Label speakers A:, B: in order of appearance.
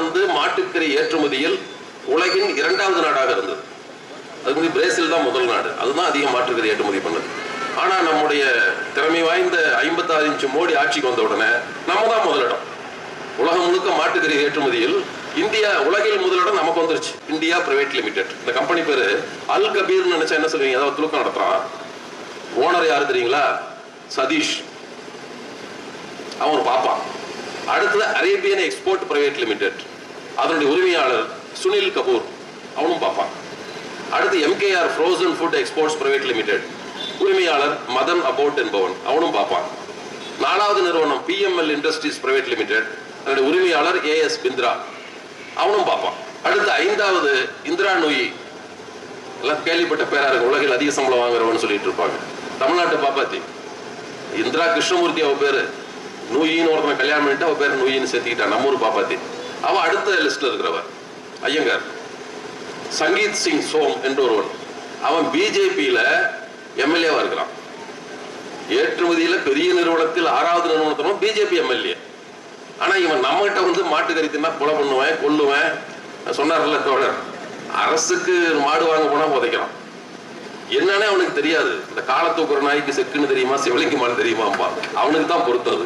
A: வந்து மாட்டுக்கறி ஏற்றுமதியில் உலகின் 2வது நாடாக இருந்தது. அதுக்கு பிரேசில் தான் முதல் நாடு. அதுதான் அதிக மாட்டுக்கறி ஏற்றுமதி பண்ணது. ஆனா நம்முடைய திறமை வாய்ந்த 56 இன்ச் மோடி ஆட்சிக்கு வந்த உடனே நம்ம தான் முதலிடம். உலகம் முழுக்க மாட்டுக்கறி ஏற்றுமதியில் இந்தியா உலகில் முதலிடம் நமக்கு வந்துருச்சு. India private limited. இந்த கம்பெனி பேரு அல் கபீர் நினைச்சா என்ன சொல்லுவீங்க? ஏதாவது துலுக்கம் நடத்துறான். ஓனர் யாரு தெரியுங்களா? சதீஷ். அவன் பாப்பான். அடுத்தது அரேபியன் எக்ஸ்போர்ட் பிரைவேட் லிமிடெட். அதனுடைய உரிமையாளர் சுனில் கபூர். அவனும் பாப்பான். அடுத்து MKR frozen food exports private limited. உரிமையாளர் மதன் அபோட் என்பவன். அவனும் பாப்பான். 4வது நிறுவனம் பிஎம்எல் இண்டஸ்ட்ரீஸ் பிரைவேட் லிமிடெட். அதனுடைய உரிமையாளர் ஏஎஸ் பிந்த்ரா. அவனும் பாப்பான். அடுத்து 5வது இந்திரா நூயி. எல்லாம் கேள்விப்பட்ட பேரா இருக்கு. உலகில் அதிக சம்பளம் வாங்குறவன்னு சொல்லிட்டு இருப்பாங்க. தமிழ்நாட்டு பாப்பாத்தி இந்திரா கிருஷ்ணமூர்த்தி அவ பேரு. நூயின்னு ஒருத்தனை கல்யாணம் பண்ணிட்டு அவ பேரு நூயின்னு சேர்த்துக்கிட்டான். நம்ம ஊர் பாப்பாத்தி. அவன் அடுத்த லிஸ்ட்ல இருக்கிறவர் ஐயங்கார். சங்கீத் சிங் சோம் என்று ஒருவன். அவன் பிஜேபியில எம்எல்ஏவா இருக்கிறான். ஏற்றுமதியில பெரிய நிறுவனத்தில் 6வது நிறுவனத்திலும் பிஜேபி எம்எல்ஏ. ஆனா இவன் நம்ம கிட்ட வந்து மாட்டுக்கறி தின்னா கொலை பண்ணுவேன், கொல்லுவேன் சொன்னார்ல தோழர். அரசுக்கு மாடு வாங்க போனா உதைக்கிறான். என்னன்னே அவனுக்கு தெரியாது. இந்த காலத்தூக்குற நாய்க்கு செக்குன்னு தெரியுமா, சிவலிங்கமானு தெரியுமாம்பா. அவனுக்கு தான் பொறுத்தது.